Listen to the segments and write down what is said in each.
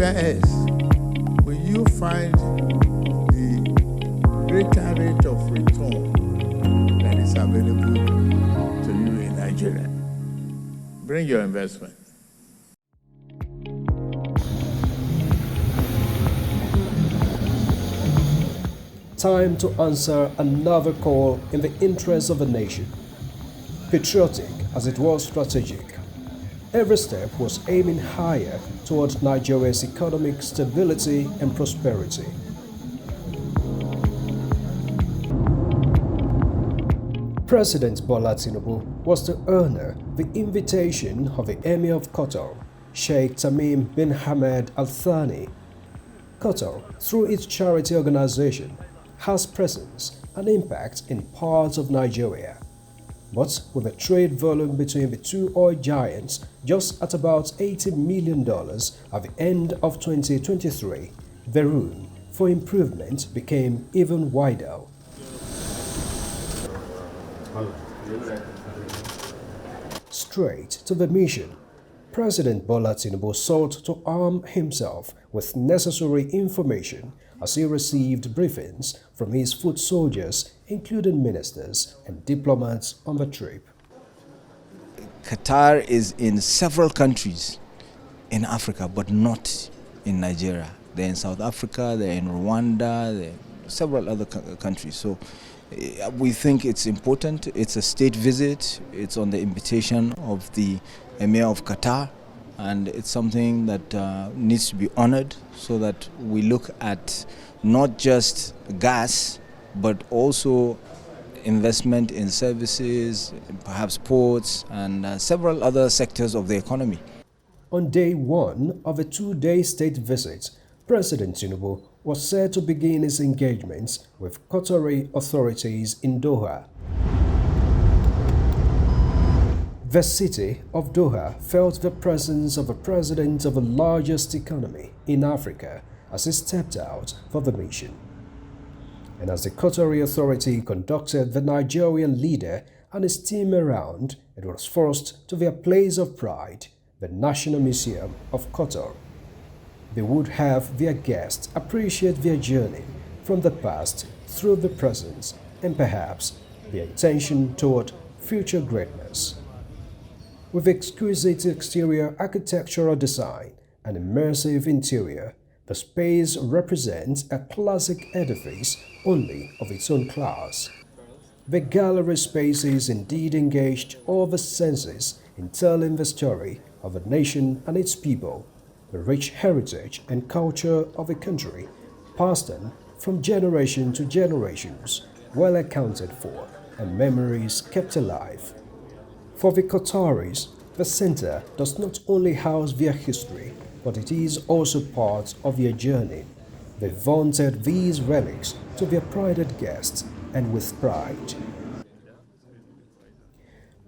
question is, will you find the greater rate of return that is available to you in Nigeria? Bring your investment. Time to answer another call in the interest of the nation. Patriotic as it was strategic, every step was aiming higher toward Nigeria's economic stability and prosperity. President Bola Tinubu was to honor the invitation of the Emir of Qatar, Sheikh Tamim bin Hamad Al Thani. Qatar, through its charity organization, has presence and impact in parts of Nigeria. But with a trade volume between the two oil giants just at about $80 million at the end of 2023, the room for improvement became even wider. Straight to the mission, President Bola Tinubu sought to arm himself with necessary information as he received briefings from his foot soldiers, including ministers and diplomats on the trip. Qatar is in several countries in Africa, but not in Nigeria. They're in South Africa, they're in Rwanda, they're in several other countries. So we think it's important. It's a state visit. It's on the invitation of the Emir of Qatar, and it's something that needs to be honored so that we look at not just gas, but also investment in services, perhaps ports, and several other sectors of the economy. On day one of a two-day state visit, President Tinubu was set to begin his engagements with Qatari authorities in Doha. The city of Doha felt the presence of a president of the largest economy in Africa as he stepped out for the mission. And as the Qatari authority conducted the Nigerian leader and his team around, it was forced to their place of pride, the National Museum of Qatar. They would have their guests appreciate their journey from the past through the present and perhaps their intention toward future greatness. With exquisite exterior architectural design and immersive interior, the space represents a classic edifice only of its own class. The gallery spaces indeed engaged all the senses in telling the story of a nation and its people, the rich heritage and culture of a country, passed on from generation to generations, well accounted for and memories kept alive. For the Qataris, the center does not only house their history, but it is also part of their journey. They vaunted these relics to their prided guests and with pride.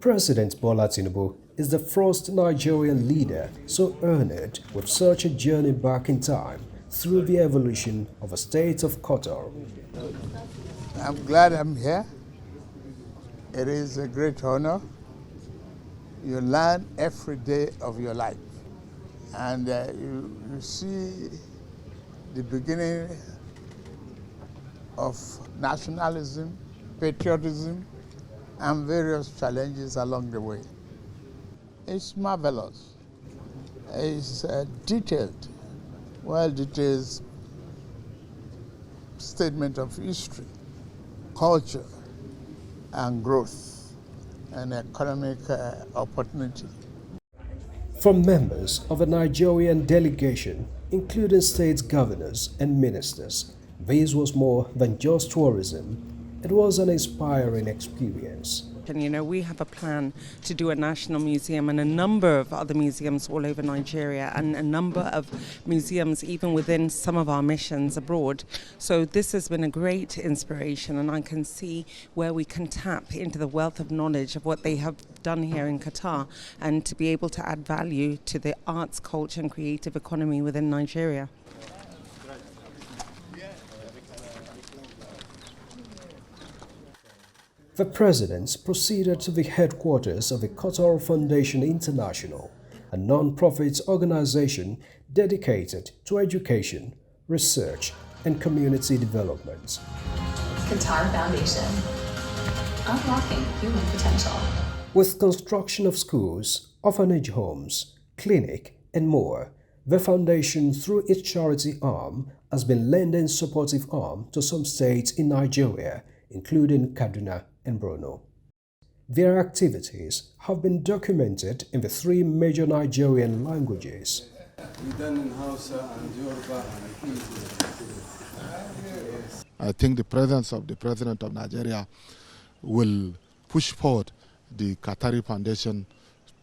President Bola Tinubu is the first Nigerian leader so honored with such a journey back in time through the evolution of a state of Qatar. I'm glad I'm here. It is a great honor. You learn every day of your life. And you see the beginning of nationalism, patriotism, and various challenges along the way. It's marvelous. It's detailed, well-detailed statement of history, culture, and growth, and economic opportunity. From members of the Nigerian delegation, including state governors and ministers, this was more than just tourism. It was an inspiring experience. And you know, we have a plan to do a national museum and a number of other museums all over Nigeria, and a number of museums even within some of our missions abroad. So this has been a great inspiration, and I can see where we can tap into the wealth of knowledge of what they have done here in Qatar, and to be able to add value to the arts, culture and creative economy within Nigeria. The president proceeded to the headquarters of the Qatar Foundation International, a non-profit organization dedicated to education, research, and community development. Qatar Foundation, unlocking human potential. With construction of schools, orphanage homes, clinic, and more, the foundation, through its charity arm, has been lending supportive arm to some states in Nigeria, including Kaduna and Borno. Their activities have been documented in the 3 major Nigerian languages. I think the presence of the President of Nigeria will push forward the Qatari Foundation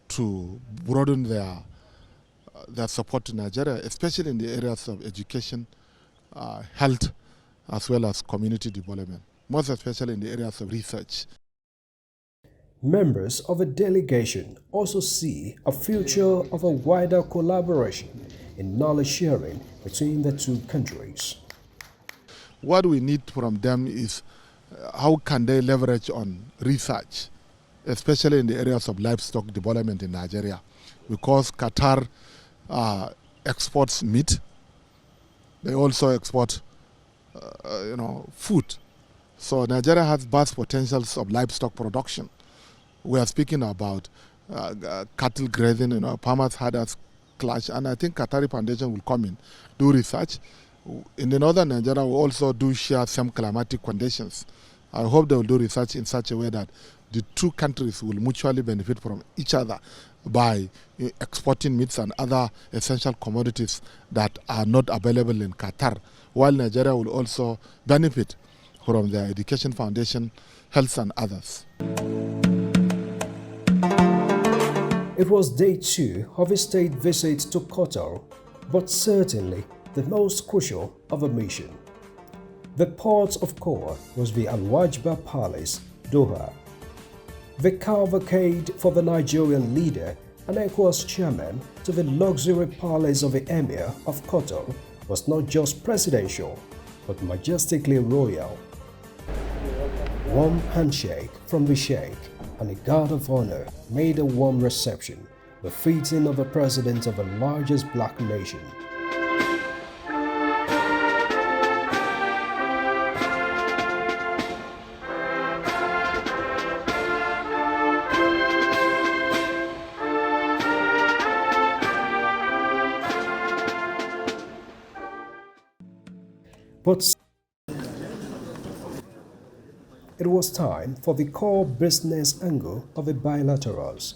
to broaden their support to Nigeria, especially in the areas of education, health, as well as community development, most especially in the areas of research. Members of the delegation also see a future of a wider collaboration in knowledge sharing between the 2 countries. What we need from them is how can they leverage on research, especially in the areas of livestock development in Nigeria, because Qatar exports meat. They also export, food. So Nigeria has vast potentials of livestock production. We are speaking about cattle grazing, farmers herders clash, and I think Qatari Foundation will come in, do research. In the northern Nigeria, we also do share some climatic conditions. I hope they will do research in such a way that the 2 countries will mutually benefit from each other by exporting meats and other essential commodities that are not available in Qatar, while Nigeria will also benefit from their education foundation, health and others. It was day 2 of his state visit to Qatar, but certainly the most crucial of the mission. The port of call was the Al Wajba Palace, Doha. The cavalcade for the Nigerian leader and ECOWAS chairman to the luxury palace of the Emir of Qatar was not just presidential, but majestically royal. Warm handshake from the Sheikh and a guard of honor made a warm reception, befitting of the president of the largest black nation. But it was time for the core business angle of the bilaterals.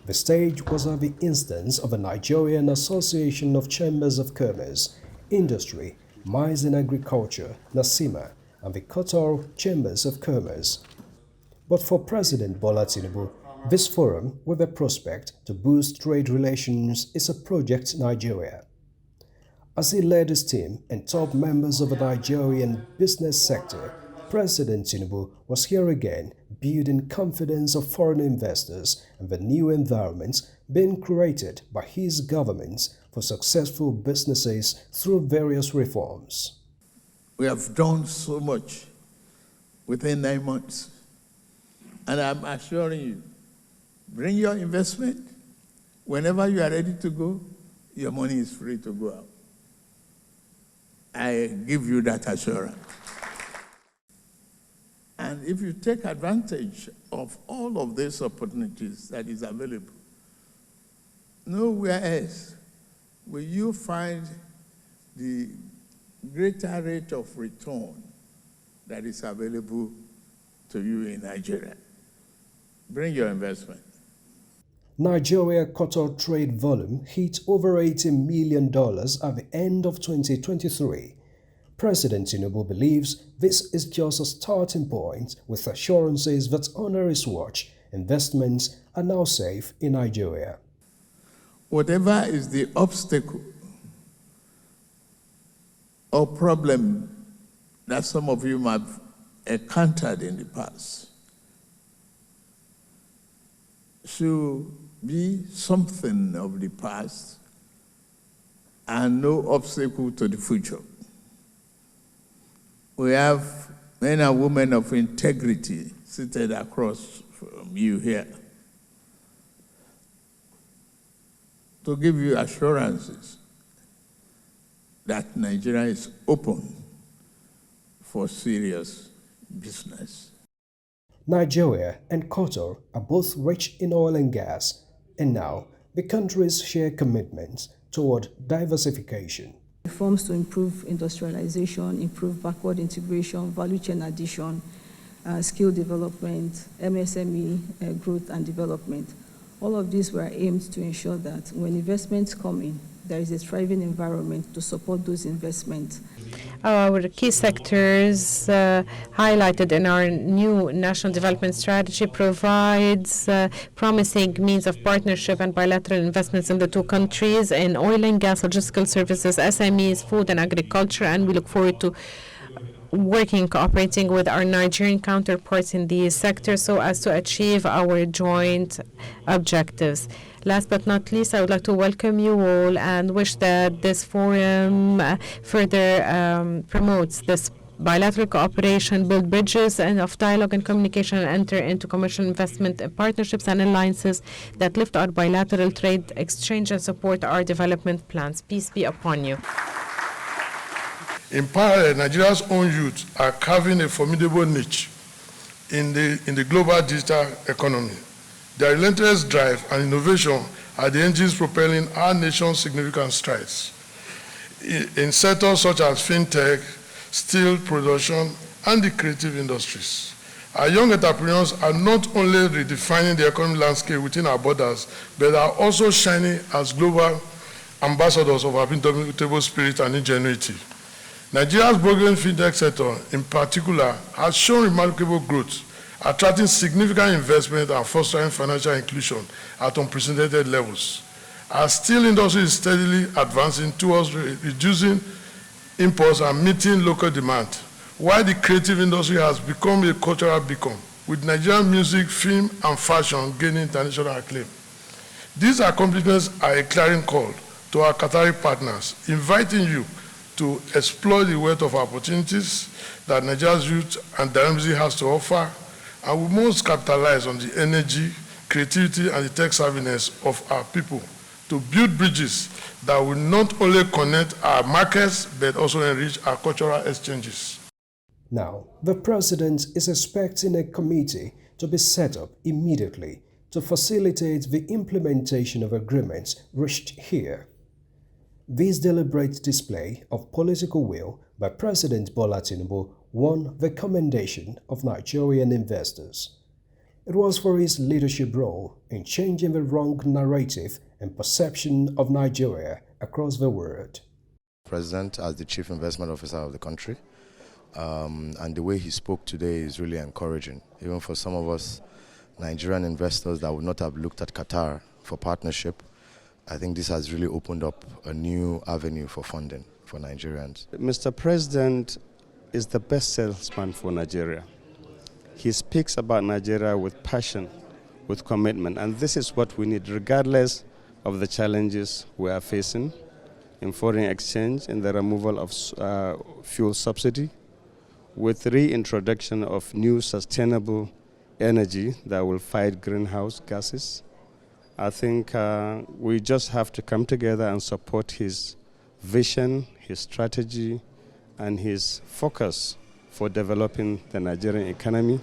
The stage was at the instance of the Nigerian Association of Chambers of Commerce, Industry, Mines and Agriculture, NASIMA, and the Qatar Chambers of Commerce. But for President Bola Tinubu, this forum with a prospect to boost trade relations is a project Nigeria. As he led his team and top members of the Nigerian business sector, President Tinubu was here again building confidence of foreign investors and the new environment being created by his government for successful businesses through various reforms. We have done so much within 9 months. And I'm assuring you, bring your investment. Whenever you are ready to go, your money is free to go out. I give you that assurance. And if you take advantage of all of these opportunities that is available, nowhere else will you find the greater rate of return that is available to you in Nigeria. Bring your investment. Nigeria-Qatar trade volume hit over $80 million at the end of 2023. President Tinubu believes this is just a starting point, with assurances that under his watch, investments are now safe in Nigeria. Whatever is the obstacle or problem that some of you might have encountered in the past should be something of the past and no obstacle to the future. We have men and women of integrity seated across from you here. to give you assurances that Nigeria is open for serious business. Nigeria and Qatar are both rich in oil and gas, and now the countries share commitments toward diversification. Reforms to improve industrialization, improve backward integration, value chain addition, skill development, MSME growth and development. All of these were aimed to ensure that when investments come in, there is a thriving environment to support those investments. Our key sectors highlighted in our new national development strategy provides promising means of partnership and bilateral investments in the two countries in oil and gas, logistical services, SMEs, food and agriculture, and we look forward to cooperating with our Nigerian counterparts in these sectors so as to achieve our joint objectives. Last but not least, I would like to welcome you all and wish that this forum further promotes this bilateral cooperation, build bridges and of dialogue and communication, and enter into commercial investment partnerships and alliances that lift our bilateral trade exchange and support our development plans. Peace be upon you. In parallel, Nigeria's own youth are carving a formidable niche in the global digital economy. Their relentless drive and innovation are the engines propelling our nation's significant strides in sectors such as fintech, steel production, and the creative industries. Our young entrepreneurs are not only redefining the economic landscape within our borders, but are also shining as global ambassadors of our indomitable spirit and ingenuity. Nigeria's burgeoning fintech sector, in particular, has shown remarkable growth, attracting significant investment and fostering financial inclusion at unprecedented levels. Our steel industry is steadily advancing towards reducing imports and meeting local demand, while the creative industry has become a cultural beacon, with Nigerian music, film, and fashion gaining international acclaim. These accomplishments are a clarion call to our Qatari partners, inviting you to explore the wealth of opportunities that Nigeria's youth and dynamism has to offer, and we must capitalize on the energy, creativity, and the tech savviness of our people to build bridges that will not only connect our markets, but also enrich our cultural exchanges. Now, the President is expecting a committee to be set up immediately to facilitate the implementation of agreements reached here. This deliberate display of political will by President Bola Tinubu won the commendation of Nigerian investors. It was for his leadership role in changing the wrong narrative and perception of Nigeria across the world. President, as the Chief Investment Officer of the country, and the way he spoke today is really encouraging, even for some of us Nigerian investors that would not have looked at Qatar for partnership. I think this has really opened up a new avenue for funding for Nigerians. Mr. President is the best salesman for Nigeria. He speaks about Nigeria with passion, with commitment, and this is what we need regardless of the challenges we are facing in foreign exchange, in the removal of fuel subsidy, with reintroduction of new sustainable energy that will fight greenhouse gases. I think we just have to come together and support his vision, his strategy, and his focus for developing the Nigerian economy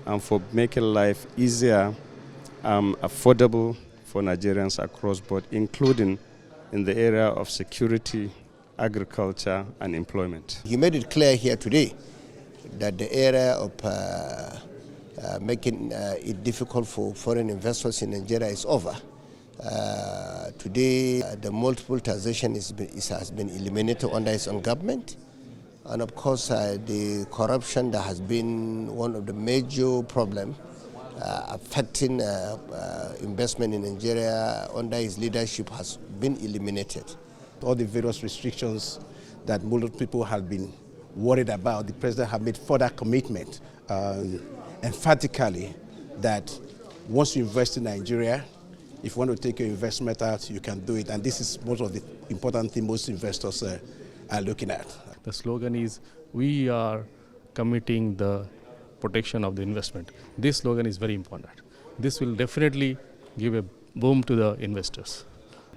and for making life easier, affordable for Nigerians across board, including in the area of security, agriculture, and employment. He made it clear here today that the area of making it difficult for foreign investors in Nigeria is over. Today, the multiple taxation has been eliminated under his own government. And of course, the corruption that has been one of the major problems affecting investment in Nigeria under his leadership has been eliminated. All the various restrictions that most people have been worried about, the president has made further commitment emphatically that once you invest in Nigeria, if you want to take your investment out, you can do it. And this is most of the important thing most investors are looking at. The slogan is, we are committing the protection of the investment. This slogan is very important. This will definitely give a boom to the investors.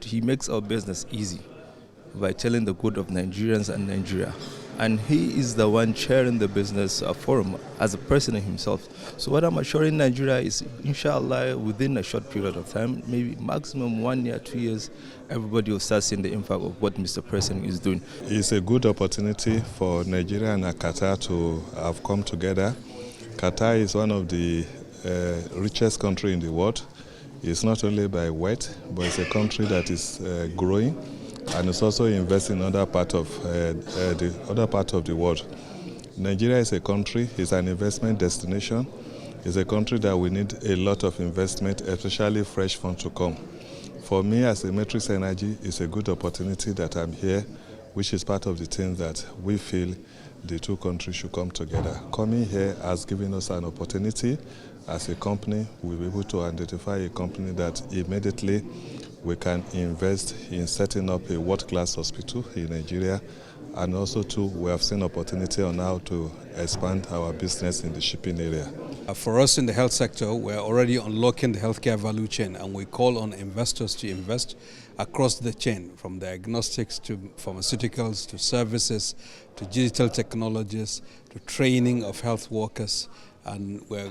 he makes our business easy by telling the good of Nigerians and Nigeria. And he is the one chairing the business forum as a president himself. So what I'm assuring Nigeria is, inshallah, within a short period of time, maybe maximum 1 year, 2 years, everybody will start seeing the impact of what Mr. President is doing. It's a good opportunity for Nigeria and Qatar to have come together. Qatar is one of the richest countries in the world. It's not only by wealth, but it's a country that is growing. And it's also investing in other part of the world. Nigeria is a country, it's an investment destination. It's a country that we need a lot of investment, especially fresh funds to come. For me, as a Matrix Energy, it's a good opportunity that I'm here, which is part of the things that we feel the two countries should come together. Coming here has given us an opportunity. As a company, we'll be able to identify a company that immediately we can invest in setting up a world-class hospital in Nigeria, and also too, we have seen opportunity on how to expand our business in the shipping area. For us in the health sector, we're already unlocking the healthcare value chain, and we call on investors to invest across the chain, from diagnostics to pharmaceuticals to services to digital technologies to training of health workers, and we're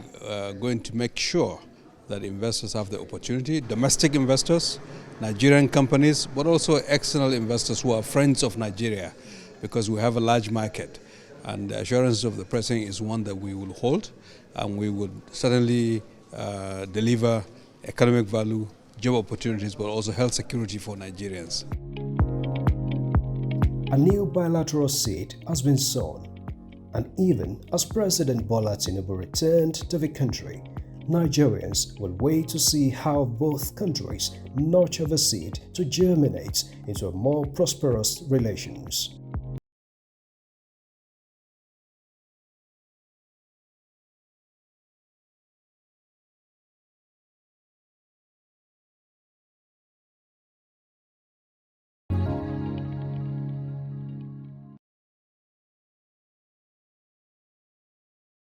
going to make sure that investors have the opportunity, domestic investors, Nigerian companies, but also external investors who are friends of Nigeria, because we have a large market. And the assurance of the President is one that we will hold, and we would certainly deliver economic value, job opportunities, but also health security for Nigerians. A new bilateral seed has been sown, and even as President Bola Tinubu returned to the country, Nigerians will wait to see how both countries nurture the seed to germinate into a more prosperous relations.